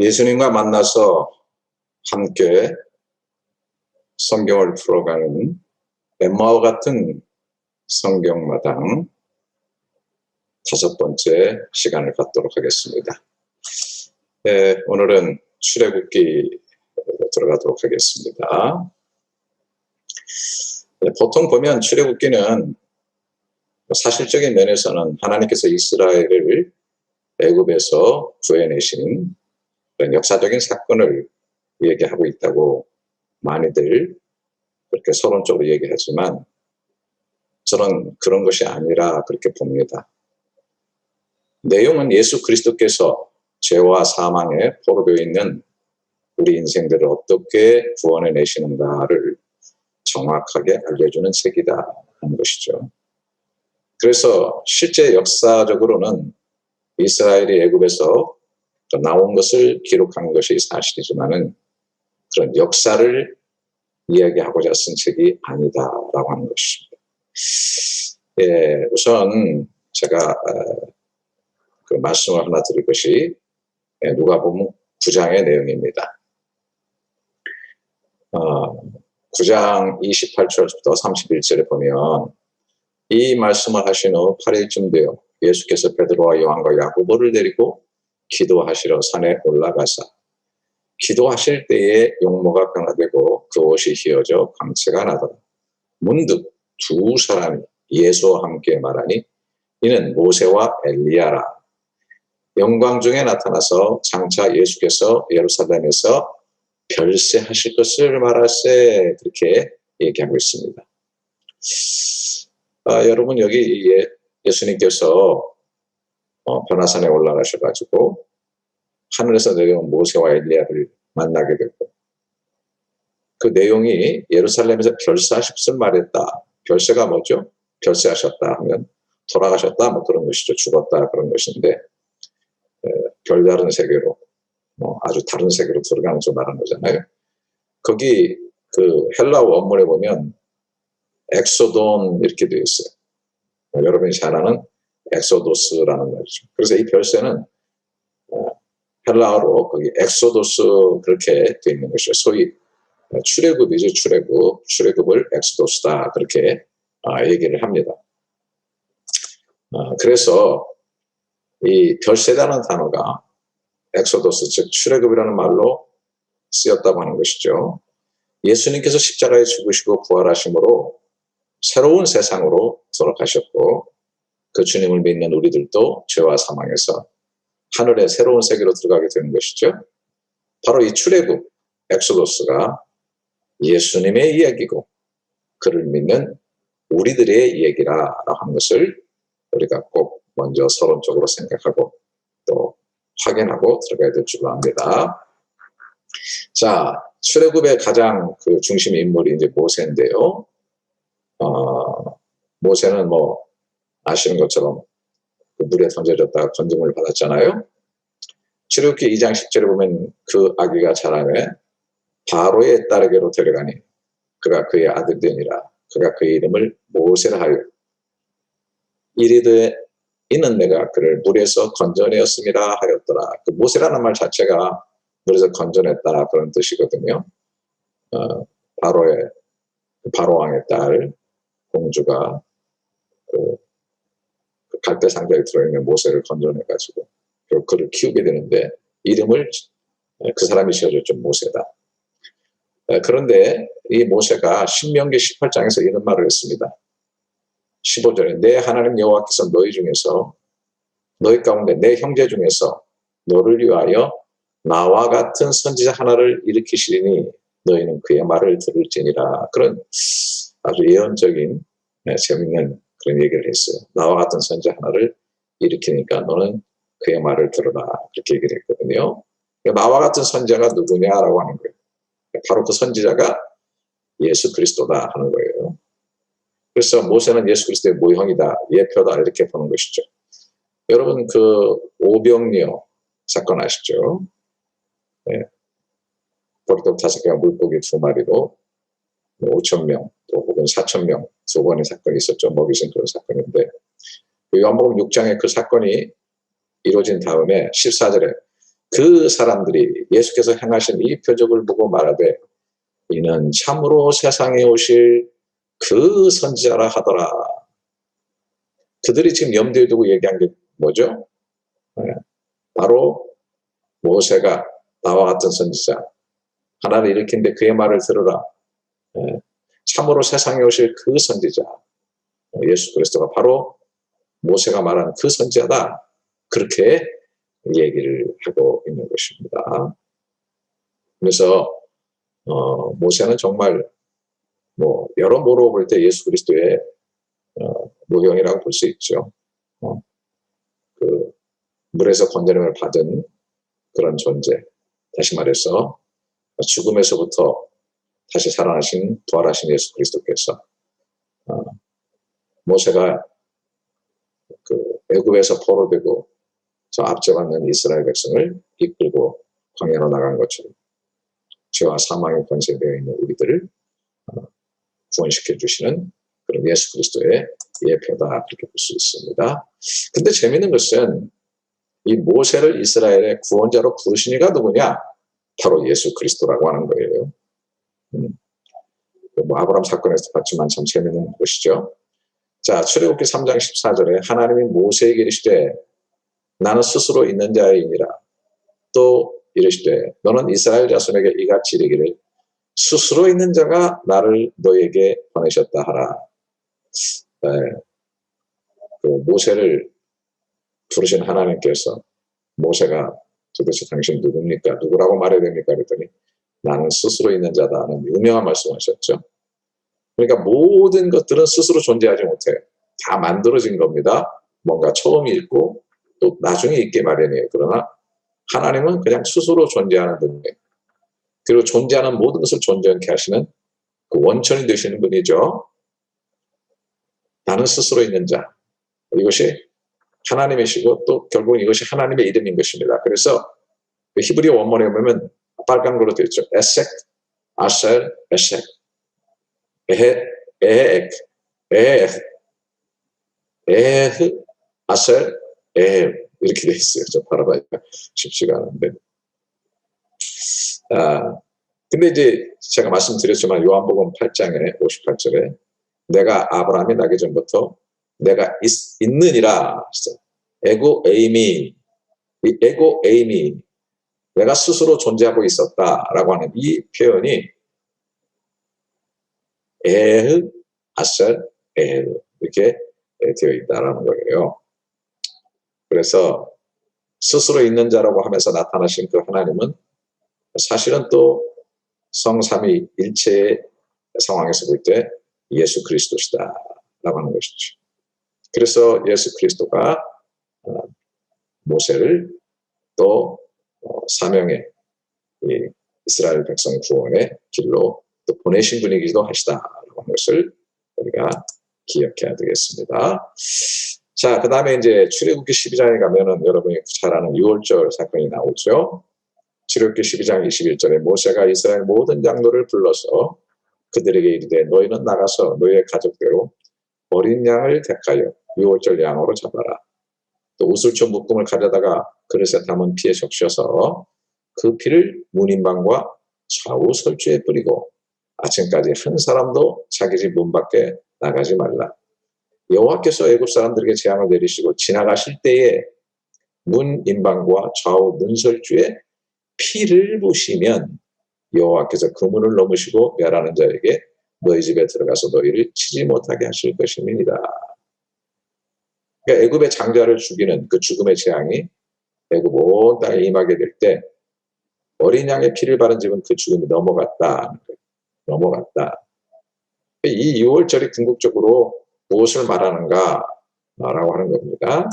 예수님과 만나서 함께 성경을 풀어가는 엠마오 같은 성경마당 5번째 시간을 갖도록 하겠습니다. 오늘은 출애굽기로 들어가도록 하겠습니다. 보통 보면 출애굽기는 사실적인 면에서는 하나님께서 이스라엘을 애굽에서 구해내신 그런 역사적인 사건을 얘기하고 있다고 많이들 그렇게 서론적으로 얘기하지만 저는 그런 것이 아니라 그렇게 봅니다. 내용은 예수 그리스도께서 죄와 사망에 포로되어 있는 우리 인생들을 어떻게 구원해 내시는가를 정확하게 알려주는 책이다 하는 것이죠. 그래서 실제 역사적으로는 이스라엘이 애굽에서 나온 것을 기록한 것이 사실이지만은 그런 역사를 이야기하고자 쓴 책이 아니다라고 하는 것입니다. 우선 제가 그 말씀을 하나 드릴 것이 누가복음 9장의 내용입니다. 9장 28절부터 31절에 보면 이 말씀을 하신 후 8일쯤 되어 예수께서 베드로와 요한과 야고보를 데리고 기도하시러 산에 올라가사 기도하실 때에 용모가 변화되고 그 옷이 휘어져 광채가 나더라. 문득 두 사람이 예수와 함께 말하니 이는 모세와 엘리야라. 영광 중에 나타나서 장차 예수께서 예루살렘에서 별세하실 것을 말할세 그렇게 얘기하고 있습니다. 여러분 여기 예수님께서 변화산에 올라가셔가지고 하늘에서 내려온 모세와 엘리야를 만나게 되고 그 내용이 예루살렘에서 별세하실 것을 말했다. 별세가 뭐죠? 별세하셨다 하면 돌아가셨다 뭐 그런 것이죠. 죽었다 그런 것인데 별다른 세계로 아주 다른 세계로 들어가는 걸 말하는 거잖아요. 거기 그 헬라어 원문에 보면 엑소돈 이렇게 되어 있어요. 여러분이 잘 아는 엑소도스라는 말이죠. 그래서 이 별세는 헬라어로 거기 엑소도스 그렇게 되어 있는 것이죠. 소위 출애굽이죠. 출애굽을 엑소도스다 그렇게 얘기를 합니다. 그래서 이 별세라는 단어가 엑소도스 즉 출애굽이라는 말로 쓰였다고 하는 것이죠. 예수님께서 십자가에 죽으시고 부활하심으로 새로운 세상으로 돌아가셨고 그 주님을 믿는 우리들도 죄와 사망에서 하늘의 새로운 세계로 들어가게 되는 것이죠. 바로 이 출애굽, 엑소도스가 예수님의 이야기고 그를 믿는 우리들의 이야기라고 하는 것을 우리가 꼭 먼저 서론적으로 생각하고 또 확인하고 들어가야 될 줄로 압니다. 자, 출애굽의 가장 그 중심 인물이 이제 모세인데요. 모세는 뭐 아시는 것처럼 그 물에 던져졌다가 건짐을 받았잖아요. 출애굽기 2장 10절에 보면 그 아기가 자라매 바로의 딸에게로 데려가니 그가 그의 아들 되니라. 그가 그의 이름을 모세라 하여 이르되 이는 내가 그를 물에서 건져내었음이라 하였더라. 그 모세라는 말 자체가 물에서 건져냈다 그런 뜻이거든요. 바로 왕의 딸 공주가 그 갈대 상자에 들어있는 모세를 건져내가지고 그를 키우게 되는데 이름을 그 사람이 지어줬죠. 모세다. 그런데 이 모세가 신명기 18장에서 이런 말을 했습니다. 15절에 내 하나님 여호와께서 너희 가운데 내 형제 중에서 너를 위하여 나와 같은 선지자 하나를 일으키시리니 너희는 그의 말을 들을지니라. 그런 아주 예언적인 재밌는 그런 얘기를 했어요. 나와 같은 선지자 하나를 일으키니까 너는 그의 말을 들어라. 그렇게 얘기를 했거든요. 나와 같은 선지자가 누구냐라고 하는 거예요. 바로 그 선지자가 예수 그리스도다 하는 거예요. 그래서 모세는 예수 그리스도의 모형이다, 예표다 이렇게 보는 것이죠. 여러분 그 오병이어 사건 아시죠? 보리떡 5개와 물고기 2마리로 5,000명 또 혹은 4,000명 2번의 사건이 있었죠. 먹이신 그런 사건인데 요한복음 6장에 그 사건이 이루어진 다음에 14절에 그 사람들이 예수께서 행하신 이 표적을 보고 말하되 이는 참으로 세상에 오실 그 선지자라 하더라. 그들이 지금 염두에 두고 얘기한 게 뭐죠? 바로 모세가 나와 같은 선지자, 하나를 일으킨데 그의 말을 들으라. 참으로 세상에 오실 그 선지자, 예수 그리스도가 바로 모세가 말한 그 선지자다. 그렇게 얘기를 하고 있는 것입니다. 그래서 모세는 정말 여러모로 볼 때 예수 그리스도의 모형이라고 볼 수 있죠. 그 물에서 건져냄을 받은 그런 존재. 다시 말해서 죽음에서부터 다시 살아나신 부활하신 예수 그리스도께서 모세가 그 애굽에서 포로되고 저 앞져가는 이스라엘 백성을 이끌고 광야로 나간 것처럼 죄와 사망의 권세에 되어 있는 우리들을 구원시켜 주시는 그런 예수 그리스도의 예표다, 그렇게 볼 수 있습니다. 근데 재미있는 것은 이 모세를 이스라엘의 구원자로 부르신 이가 누구냐? 바로 예수 그리스도라고 하는 거예요. 아브라함 사건에서 봤지만 참 재미있는 것이죠. 자, 출애굽기 3장 14절에 하나님이 모세에게 이르시되 나는 스스로 있는 자이니라. 또 이르시되 너는 이스라엘 자손에게 이같이 이르기를 스스로 있는 자가 나를 너에게 보내셨다 하라. 그 모세를 부르신 하나님께서 모세가 도대체 당신 누굽니까? 누구라고 말해야 됩니까? 그랬더니 나는 스스로 있는 자다는 유명한 말씀하셨죠. 그러니까 모든 것들은 스스로 존재하지 못해요. 다 만들어진 겁니다. 뭔가 처음이 있고 또 나중에 있게 마련이에요. 그러나 하나님은 그냥 스스로 존재하는 분이에요. 그리고 존재하는 모든 것을 존재하게 하시는 그 원천이 되시는 분이죠. 나는 스스로 있는 자. 이것이 하나님이시고 또 결국은 이것이 하나님의 이름인 것입니다. 그래서 히브리어 원문에 보면 빨간 걸로 되어 있죠. 에색, 아셀, 에색, 에헤, 에헤, 아셀, 에헤 이렇게 되어 있어요. 저 바라보기가 쉽지가 않은데. 근데 이제 제가 말씀드렸지만 요한복음 8장에 58절에 내가 아브라함이 나기 전부터 내가 있느니라. 에고 에이미, 이 에고 에이미, 내가 스스로 존재하고 있었다라고 하는 이 표현이 에흐, 아셀, 에흐 이렇게 되어 있다라는 거예요. 그래서 스스로 있는 자라고 하면서 나타나신 그 하나님은 사실은 또 성삼위 일체의 상황에서 볼 때 예수 그리스도시다라고 하는 것이죠. 그래서 예수 그리스도가 모세를 또 사명의 이스라엘 백성 구원의 길로 또 보내신 분이기도 하시다라고 하는 것을 우리가 기억해야 되겠습니다. 자, 그 다음에 이제 출애굽기 12장에 가면은 여러분이 잘 아는 6월절 사건이 나오죠. 출애굽기 12장 21절에 모세가 이스라엘 모든 장로를 불러서 그들에게 이르되 너희는 나가서 너희의 가족대로 어린 양을 택하여 6월절 양으로 잡아라. 또 우슬초 묶음을 가져다가 그릇에 담은 피에 적셔서 그 피를 문인방과 좌우 설주에 뿌리고 아침까지 한 사람도 자기 집 문 밖에 나가지 말라. 여호와께서 애굽 사람들에게 재앙을 내리시고 지나가실 때에 문인방과 좌우 문설주에 피를 부시면 여호와께서 그 문을 넘으시고 멸하는 자에게 너희 집에 들어가서 너희를 치지 못하게 하실 것입니다. 그러니까 애굽의 장자를 죽이는 그 죽음의 재앙이 애굽 온 땅에 임하게 될 때 어린 양의 피를 바른 집은 그 죽음이 넘어갔다. 이 6월절이 궁극적으로 무엇을 말하는가라고 하는 겁니다.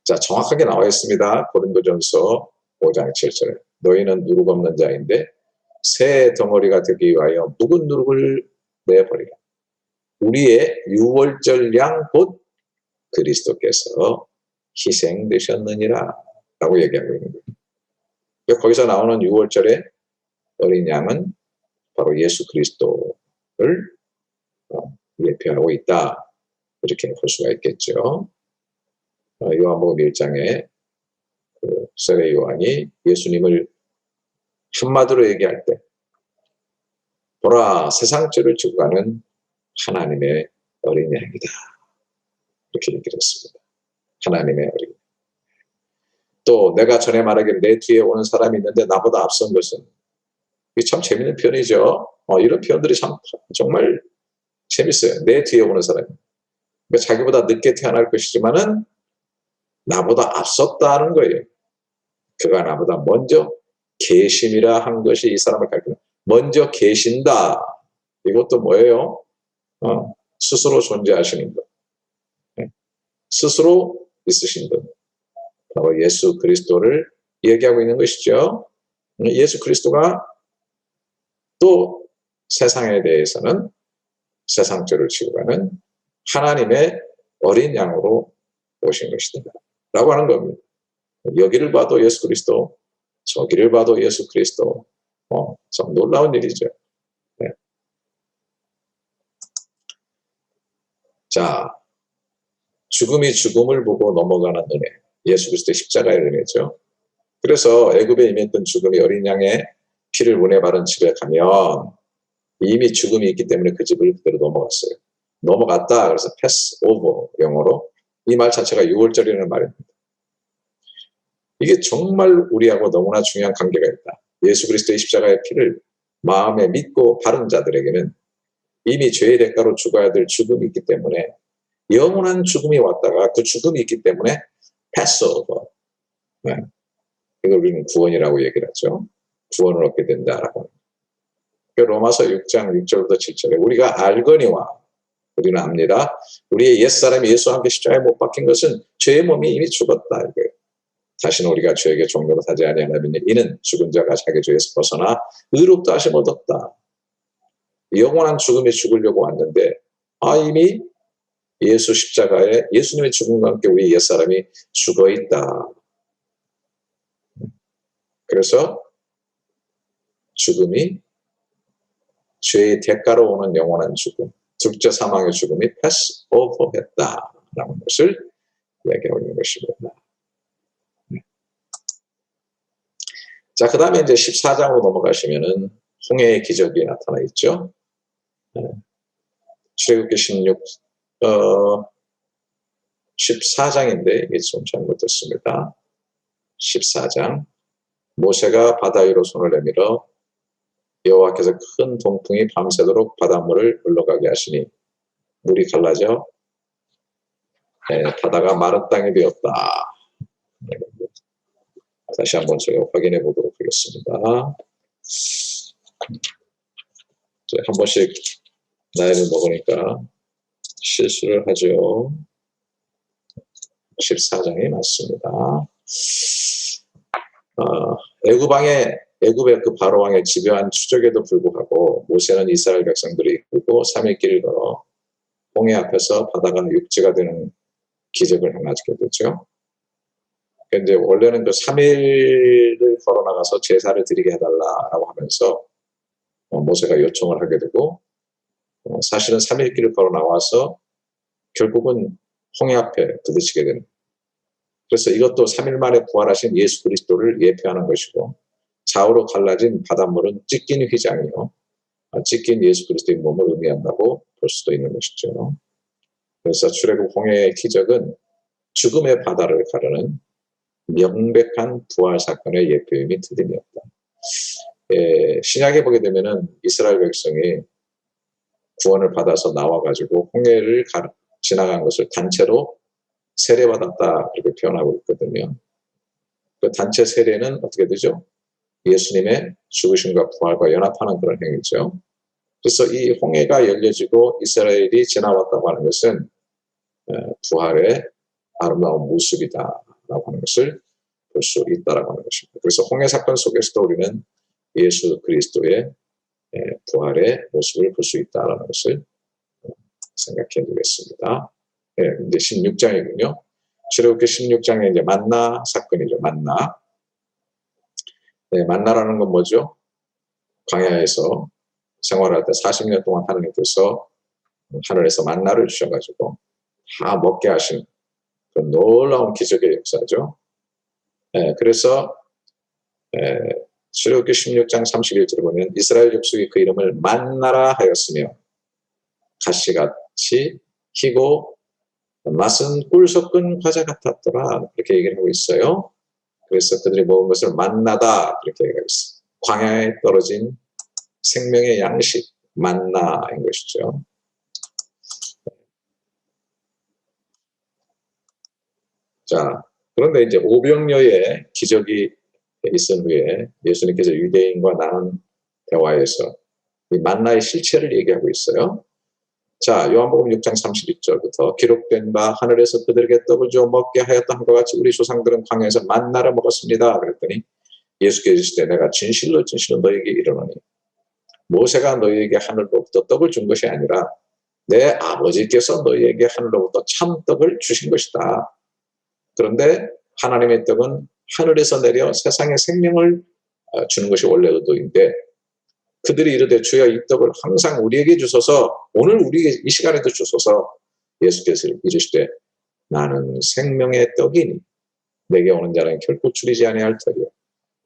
자, 정확하게 나와 있습니다. 고린도전서 5장 7절에 너희는 누룩 없는 자인데 새 덩어리가 되기 위하여 묵은 누룩을 내버리라. 우리의 6월절 양 곧 그리스도께서 희생되셨느니라 라고 얘기하고 있는 거예요. 거기서 나오는 6월절의 어린 양은 바로 예수 그리스도를 예표하고 있다. 이렇게 볼 수가 있겠죠. 요한복음 1장에 그 세례 요한이 예수님을 한마디로 얘기할 때 보라 세상 죄를 지고 가는 하나님의 어린 양이다. 이렇게 얘기를 했습니다. 하나님의 어린 양. 또 내가 전에 말하기를 내 뒤에 오는 사람이 있는데 나보다 앞선 것은, 이게 참 재밌는 표현이죠. 이런 표현들이 참 정말 재밌어요. 내 뒤에 오는 사람이. 그러니까 자기보다 늦게 태어날 것이지만은 나보다 앞섰다는 거예요. 그가 나보다 먼저 계심이라 한 것이 이 사람을 가르치는, 먼저 계신다. 이것도 뭐예요? 스스로 존재하시는 것, 스스로 있으신 분, 바로 예수 그리스도를 얘기하고 있는 것이죠. 예수 그리스도가 또 세상에 대해서는 세상 죄를 지고 가는 하나님의 어린 양으로 오신 것이다 라고 하는 겁니다. 여기를 봐도 예수 그리스도, 저기를 봐도 예수 그리스도. 참 놀라운 일이죠. 네. 자, 죽음이 죽음을 보고 넘어가는 은혜, 예수 그리스도의 십자가의 은혜죠. 그래서 애굽에 임했던 죽음이 어린 양의 피를 문에 바른 집에 가면 이미 죽음이 있기 때문에 그 집을 그대로 넘어갔어요. 넘어갔다, 그래서 패스 오버, 영어로. 이 말 자체가 6월절이라는 말입니다. 이게 정말 우리하고 너무나 중요한 관계가 있다. 예수 그리스도의 십자가의 피를 마음에 믿고 바른 자들에게는 이미 죄의 대가로 죽어야 될 죽음이 있기 때문에, 영원한 죽음이 왔다가 그 죽음이 있기 때문에 패스오버, 네. 이걸 우리는 구원이라고 얘기를 하죠. 구원을 얻게 된다라고. 로마서 6장 6절부터 7절에 우리가 알거니와, 우리는 압니다. 우리의 옛사람이 예수와 함께 십자가에 못 박힌 것은 죄의 몸이 이미 죽었다 이거예요. 다시는 우리가 죄에게 종노릇 하지 아니하나니 이는 죽은 자가 자기 죄에서 벗어나 의롭다 하심을 얻었다. 영원한 죽음에 죽으려고 왔는데 이미 예수 십자가에 예수님의 죽음과 함께 우리 옛사람이 죽어있다. 그래서 죽음이 죄의 대가로 오는 영원한 죽음, 둘째 사망의 죽음이 패스 오버했다라는 것을 이야기하고 있는 것입니다. 자, 그 다음에 이제 14장으로 넘어가시면은 홍해의 기적이 나타나 있죠. 출애굽기 14장인데 이게 좀 잘못됐습니다. 14장. 모세가 바다 위로 손을 내밀어 여호와께서 큰 동풍이 밤새도록 바닷물을 흘러가게 하시니 물이 갈라져 바다가 마른 땅이 되었다. 다시 한번 제가 확인해 보도록 하겠습니다. 한 번씩 나이를 먹으니까 실수를 하죠. 14장이 맞습니다. 애굽의 그 바로왕의 집요한 추적에도 불구하고 모세는 이스라엘 백성들이 이끌고 3일 길을 걸어 홍해 앞에서 바다가 육지가 되는 기적을 행하게 되죠. 그런데 원래는 그 3일을 걸어 나가서 제사를 드리게 해달라라고 하면서 모세가 요청을 하게 되고, 사실은 3일 길을 걸어 나와서 결국은 홍해 앞에 부딪히게 되는. 그래서 이것도 3일 만에 부활하신 예수 그리스도를 예표하는 것이고, 좌우로 갈라진 바닷물은 찢긴 휘장이요, 찢긴 예수 그리스도의 몸을 의미한다고 볼 수도 있는 것이죠. 그래서 출애굽 홍해의 기적은 죽음의 바다를 가르는 명백한 부활 사건의 예표임이 틀림이 없다. 신약에 보게 되면은 이스라엘 백성이 구원을 받아서 나와가지고 홍해를 지나간 것을 단체로 세례받았다 이렇게 표현하고 있거든요. 그 단체 세례는 어떻게 되죠? 예수님의 죽으심과 부활과 연합하는 그런 행위죠. 그래서 이 홍해가 열려지고 이스라엘이 지나왔다고 하는 것은 부활의 아름다운 모습이다라고 하는 것을 볼 수 있다라고 하는 것입니다. 그래서 홍해 사건 속에서도 우리는 예수 그리스도의 부활의 모습을 볼 수 있다라는 것을 생각해 보겠습니다. 이제 16장이군요. 출애굽기 16장에 이제 만나 사건이죠. 만나. 만나라는 건 뭐죠? 광야에서 생활할 때 40년 동안 하나님께서 하늘에서 만나를 주셔가지고 다 먹게 하신 그 놀라운 기적의 역사죠. 그래서 출애굽기 16장 31절에 보면 이스라엘 족속이 그 이름을 만나라 하였으며 가시같이 희고 맛은 꿀 섞은 과자 같았더라. 그렇게 얘기를 하고 있어요. 그래서 그들이 먹은 것을 만나다 그렇게 얘기하고 있어요. 광야에 떨어진 생명의 양식 만나인 것이죠. 자, 그런데 이제 오병여의 기적이 있은 후에 예수님께서 유대인과 나눈 대화에서 이 만나의 실체를 얘기하고 있어요. 자, 요한복음 6장 32절부터 기록된 바 하늘에서 그들에게 떡을 주어 먹게 하였다 함과 같이 우리 조상들은 광야에서 만나를 먹었습니다. 그랬더니 예수께서 이르시되 내가 진실로 진실로 너희에게 이르노니 모세가 너희에게 하늘로부터 떡을 준 것이 아니라 내 아버지께서 너희에게 하늘로부터 참떡을 주신 것이다. 그런데 하나님의 떡은 하늘에서 내려 세상에 생명을 주는 것이 원래 의도인데 그들이 이르되 주여 이 떡을 항상 우리에게 주소서 오늘 우리에게 이 시간에도 주소서 예수께서 이르시되 나는 생명의 떡이니 내게 오는 자는 결코 줄이지 아니할 터이요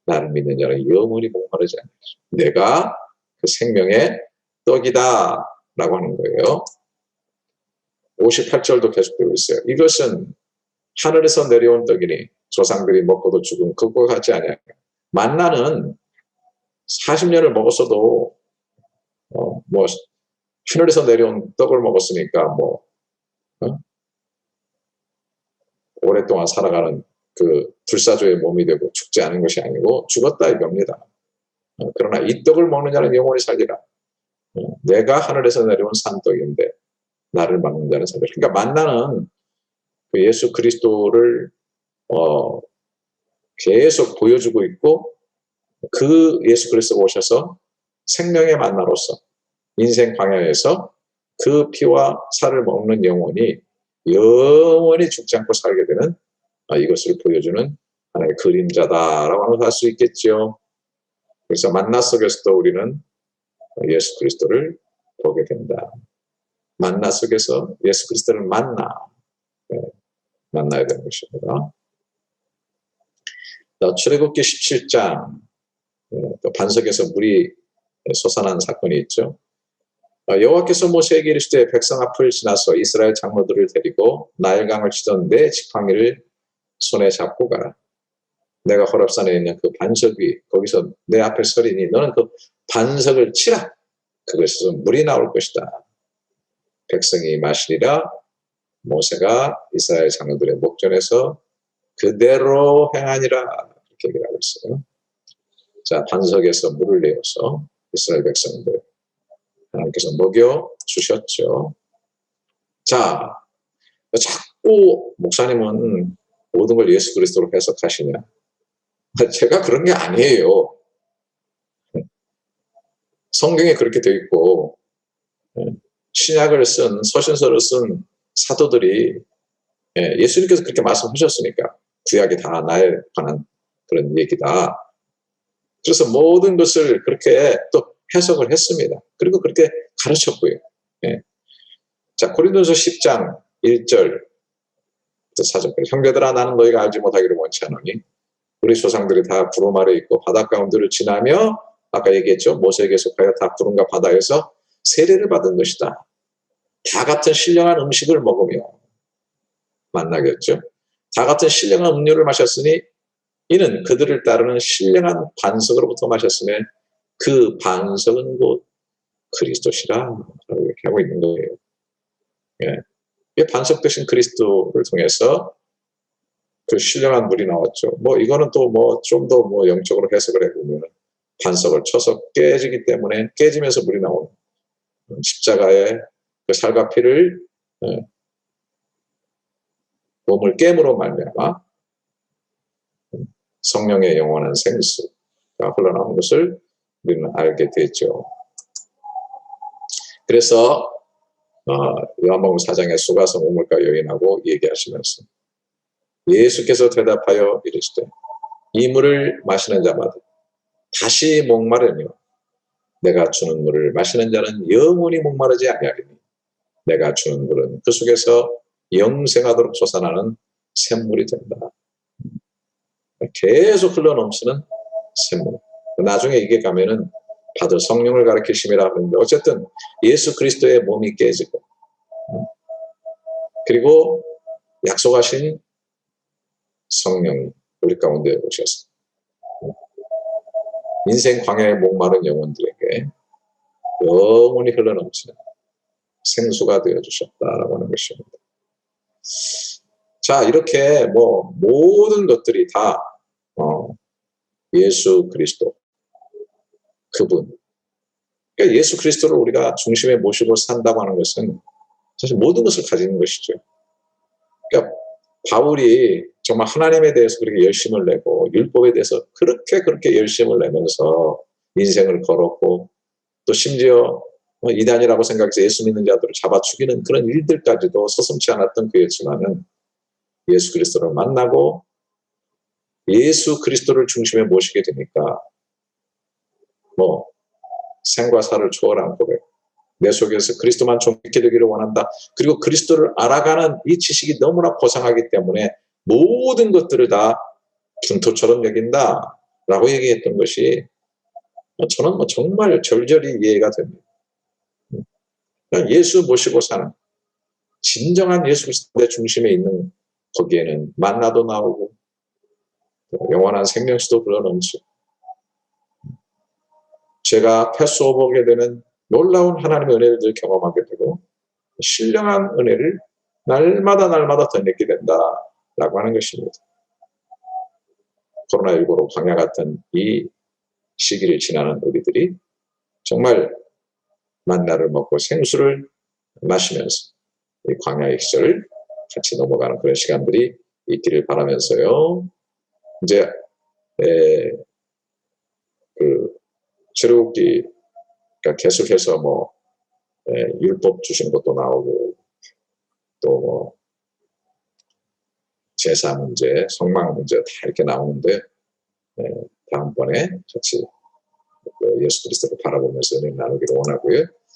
나를 믿는 자는 영원히 목마르지 아니하리라. 내가 그 생명의 떡이다 라고 하는 거예요. 58절도 계속되고 있어요. 이것은 하늘에서 내려온 떡이니 조상들이 먹고도 죽은 그것과 같지 아니하냐. 만나는 40년을 먹었어도 뭐 하늘에서 내려온 떡을 먹었으니까 오랫동안 살아가는 그 불사조의 몸이 되고 죽지 않은 것이 아니고 죽었다 이겁니다. 그러나 이 떡을 먹는 자는 영원히 살리라. 내가 하늘에서 내려온 산떡인데 나를 먹는 자는 살리라. 그러니까 만나는 그 예수 그리스도를 계속 보여주고 있고 그 예수 그리스도가 오셔서 생명의 만나로서 인생 광야에서 그 피와 살을 먹는 영혼이 영원히 죽지 않고 살게 되는 이것을 보여주는 하나의 그림자다라고 할 수 있겠죠. 그래서 만나 속에서도 우리는 예수 그리스도를 보게 된다. 만나 속에서 예수 그리스도를 만나야 되는 것입니다. 출애굽기 17장 또 반석에서 물이 솟아난 사건이 있죠. 여호와께서 모세에게 이르시되 백성 앞을 지나서 이스라엘 장로들을 데리고 나일강을 치던 네 지팡이를 손에 잡고 가라. 내가 호렙산에 있는 그 반석 위 거기서 내 앞에 서리니 너는 그 반석을 치라. 그것에서 물이 나올 것이다. 백성이 마시리라. 모세가 이스라엘 장로들의 목전에서 그대로 행하니라. 이렇게 얘기를 하고 있어요. 자, 반석에서 물을 내어서 이스라엘 백성들 하나님께서 먹여 주셨죠. 자, 자꾸 목사님은 모든 걸 예수 그리스도로 해석하시냐? 제가 그런 게 아니에요. 성경에 그렇게 되어 있고 신약을 쓴 서신서를 쓴 사도들이 예수님께서 그렇게 말씀하셨으니까 구약이 다 나에 관한 그런 얘기다. 그래서 모든 것을 그렇게 또 해석을 했습니다. 그리고 그렇게 가르쳤고요. 자, 고린도서 10장 1절 4절까지 형제들아 나는 너희가 알지 못하기를 원치 않으니 우리 조상들이 다 구름 아래 있고 바다 가운데를 지나며 아까 얘기했죠. 모세에게 속하여 다 구름과 바다에서 세례를 받은 것이다. 다 같은 신령한 음식을 먹으며 만나겠죠. 다 같은 신령한 음료를 마셨으니 이는 그들을 따르는 신령한 반석으로부터 마셨으며 그 반석은 곧 그리스도시라 이렇게 하고 있는 거예요. 반석 대신 그리스도를 통해서 그 신령한 물이 나왔죠. 이거는 또 좀 더 영적으로 해석을 해보면 반석을 쳐서 깨지기 때문에 깨지면서 물이 나오는 십자가의 그 살과 피를 몸을 깨므로 말미암아 성령의 영원한 생수가 흘러나오는 것을 우리는 알게 되죠. 그래서 요한복음 4장에 수가성 우물가 여인하고 얘기하시면서 예수께서 대답하여 이르시되 이 물을 마시는 자마다 다시 목마르며 내가 주는 물을 마시는 자는 영원히 목마르지 아니하리니 내가 주는 물은 그 속에서 영생하도록 솟아나는 샘물이 된다. 계속 흘러넘치는 샘물. 나중에 이게 가면은 받을 성령을 가리키심이라 하는데 어쨌든 예수 그리스도의 몸이 깨지고 그리고 약속하신 성령이 우리 가운데 오셔서 인생 광야에 목마른 영혼들에게 영원히 흘러넘치는 생수가 되어주셨다라고 하는 것입니다. 자, 이렇게 뭐 모든 것들이 다 예수 그리스도 그분. 그러니까 예수 그리스도를 우리가 중심에 모시고 산다고 하는 것은 사실 모든 것을 가지는 것이죠. 그러니까 바울이 정말 하나님에 대해서 그렇게 열심을 내고 율법에 대해서 그렇게 열심을 내면서 인생을 걸었고 또 심지어 이단이라고 생각해서 예수 믿는 자들을 잡아 죽이는 그런 일들까지도 서슴지 않았던 그였지만은 예수 그리스도를 만나고 예수 그리스도를 중심에 모시게 되니까 뭐 생과 사를 초월한 고백, 내 속에서 그리스도만 존귀케 되기를 원한다. 그리고 그리스도를 알아가는 이 지식이 너무나 고상하기 때문에 모든 것들을 다 분토처럼 여긴다라고 얘기했던 것이 저는 정말 절절히 이해가 됩니다. 예수 모시고 사는 진정한 예수 그리스도의 중심에 있는 거기에는 만나도 나오고 영원한 생명수도 흘러넘치고 제가 패스오버하게 되는 놀라운 하나님의 은혜를 경험하게 되고 신령한 은혜를 날마다 더 얻게 된다라고 하는 것입니다. 코로나19로 광야 같은 이 시기를 지나는 우리들이 정말 만나를 먹고 생수를 마시면서 이 광야의 시절을 같이 넘어가는 그런 시간들이 있기를 바라면서요. 이제 그 출애굽기 그러니까 계속해서 뭐 율법 주신 것도 나오고 또 뭐 제사 문제, 성막 문제 다 이렇게 나오는데 다음번에 같이 예수 그리스도를 바라보면서 은혜 나누기를 원하고요.